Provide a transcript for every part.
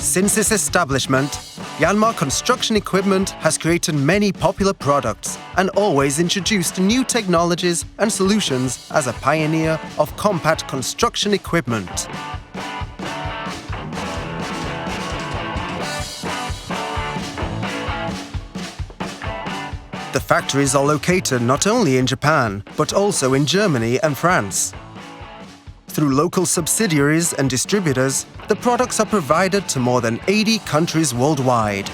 Since its establishment, Yanmar Construction Equipment has created many popular products and always introduced new technologies and solutions as a pioneer of compact construction equipment. The factories are located not only in Japan, but also in Germany and France. Through local subsidiaries and distributors, the products are provided to more than 80 countries worldwide.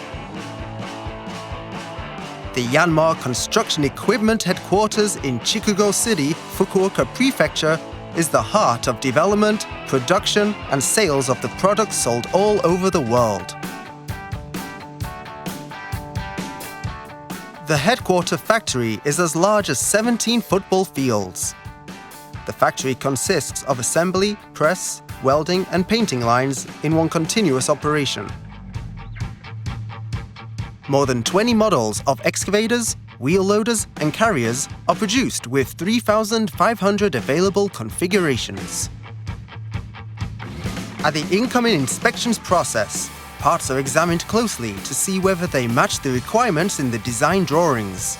The Yanmar Construction Equipment headquarters in Chikugo City, Fukuoka Prefecture, is the heart of development, production, and sales of the products sold all over the world. The headquarter factory is as large as 17 football fields. The factory consists of assembly, press, welding, and painting lines in one continuous operation. More than 20 models of excavators, wheel loaders, and carriers are produced with 3,500 available configurations. At the incoming inspections process, parts are examined closely to see whether they match the requirements in the design drawings.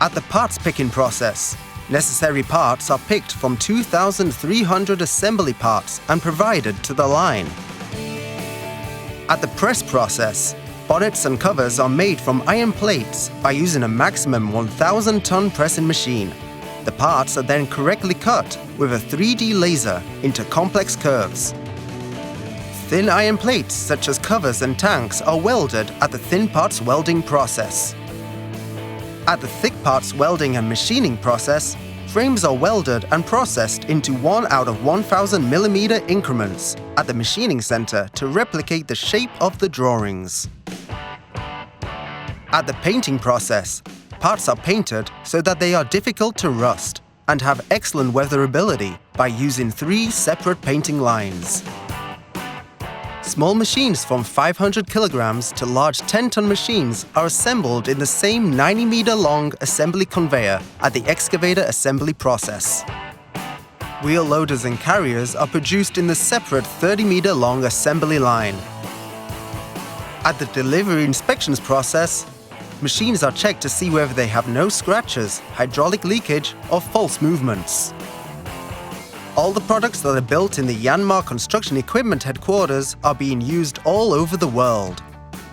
At the parts picking process, necessary parts are picked from 2,300 assembly parts and provided to the line. At the press process, bonnets and covers are made from iron plates by using a maximum 1,000-ton pressing machine. The parts are then correctly cut with a 3D laser into complex curves. Thin iron plates such as covers and tanks are welded at the thin parts welding process. At the thick parts welding and machining process, frames are welded and processed into 1 out of 1,000 mm increments at the machining center to replicate the shape of the drawings. At the painting process, parts are painted so that they are difficult to rust and have excellent weatherability by using 3 separate painting lines. Small machines from 500 kilograms to large 10-ton machines are assembled in the same 90-meter-long assembly conveyor at the excavator assembly process. Wheel loaders and carriers are produced in the separate 30-meter-long assembly line. At the delivery inspections process, machines are checked to see whether they have no scratches, hydraulic leakage, or false movements. All the products that are built in the Yanmar Construction Equipment headquarters are being used all over the world.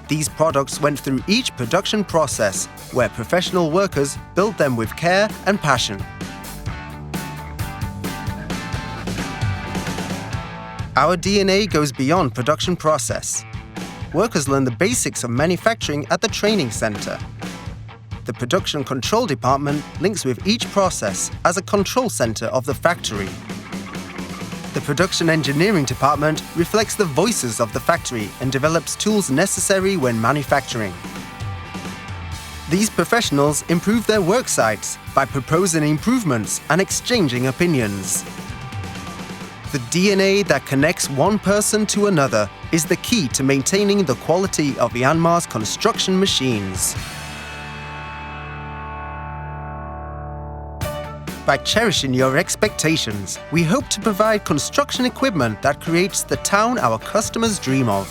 These products went through each production process, where professional workers built them with care and passion. Our DNA goes beyond production process. Workers learn the basics of manufacturing at the training center. The production control department links with each process as a control center of the factory. The production engineering department reflects the voices of the factory and develops tools necessary when manufacturing. These professionals improve their work sites by proposing improvements and exchanging opinions. The DNA that connects one person to another is the key to maintaining the quality of Yanmar's construction machines. By cherishing your expectations, we hope to provide construction equipment that creates the town our customers dream of.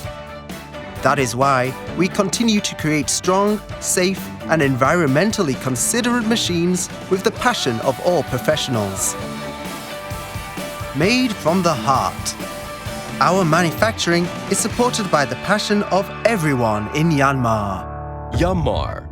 That is why we continue to create strong, safe, and environmentally considerate machines with the passion of all professionals. Made from the heart. Our manufacturing is supported by the passion of everyone in Yanmar. Yanmar.